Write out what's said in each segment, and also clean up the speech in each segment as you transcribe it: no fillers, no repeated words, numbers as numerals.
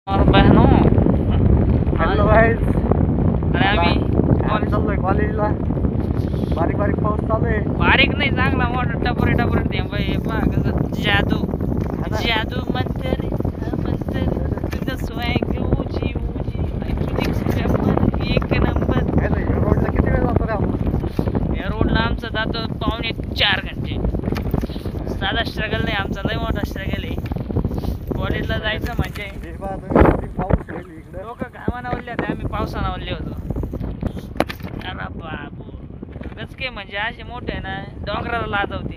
और बहनों hello guys, अरे आम्ही चाललोय कॉलेजला. बारीक बारीक पाऊस चालू आहे. बारीक नाही, चांगला मोठा टपरे टपरे ते बाई कसं जादू जादू मंतर मंतर तुझं स्वॅग उची उची तुझी मन एक नंबर. रोडला किती वेळ जातो रे आपण? या रोडला आमचा जातो 4.5 घंटे. साधा स्ट्रगल नाही आमचा, लय मोठा स्ट्रगल आहे. कॉलेजला जायचं म्हणजे पाऊस इकडे लोक घामाना ओढले होते, आम्ही पावसाना ओढले होतो. अरे बाबू गचके म्हणजे असे मोठे ना डोंगराला लाजवते.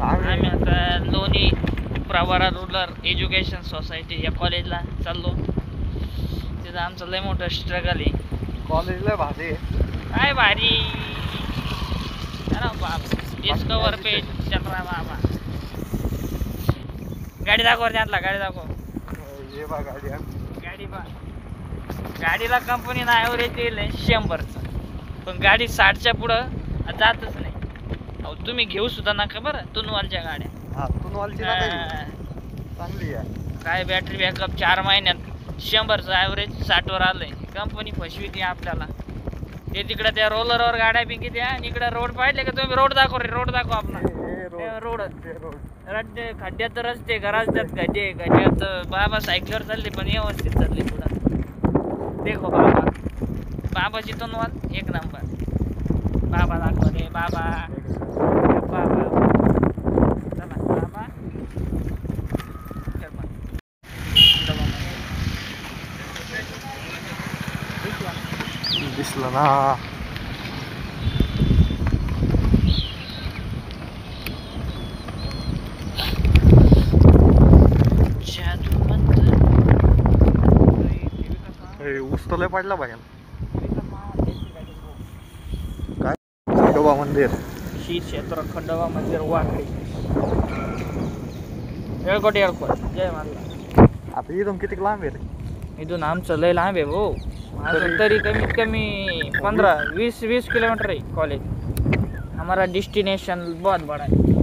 आम्ही आता लोणी प्रवरा रूरल एज्युकेशन सोसायटी या कॉलेजला चाललो. तिथं आमचं लय मोठं स्ट्रगल आहे. कॉलेजला भारी काय भारी. अरे बाप डिस्कवर पेज चल रहा बाबा. गाडी दाखव त्यातला, गाडी दाखव. ये बा गाडी गाडी बा गाडीला कंपनीनं ॲव्हरेज दिलं 100चं, पण गाडी 60च्या पुढं जातच नाही. अहो तुम्ही घेऊ सुद्धा नका बरं तुनवालच्या गाड्या. हा तुनवालची चांगली आहे. काय बॅटरी बॅकअप 4 महिन्यात 100चं ॲव्हरेज 60वर आलंय. कंपनी फसवी ती आपल्याला. ते तिकडे त्या रोलरवर गाड्या बिंकी द्या आणि इकडे रोड पाहिजे का तुम्ही? रोड दाखव रे, रोड दाखव आपला. रोड रस्ते खड्ड्यात रस्ते रस्त्यात खड्ड्यात बाबा सायकलवर चालले पण व्यवस्थित चालले पुढं. देखो बाबा, बाबाची तोंडवाल एक नंबर. बाबा दाखव रे बाबा. बाबा चला बाबा दिसलं ना. उस्तले पडला बाहेर. काय खंडोबा मंदिर, श्री क्षेत्र खंडोबा मंदिर वाकडी एअरपोर्ट जय माता. आता इथून किती लांब आहे रे? इथून आमचं लय लांब आहे भाऊ. माझं तरी कमीत कमी 15-20 किलोमीटर है कॉलेज. हमारा डेस्टिनेशन बहुत बड़ा है.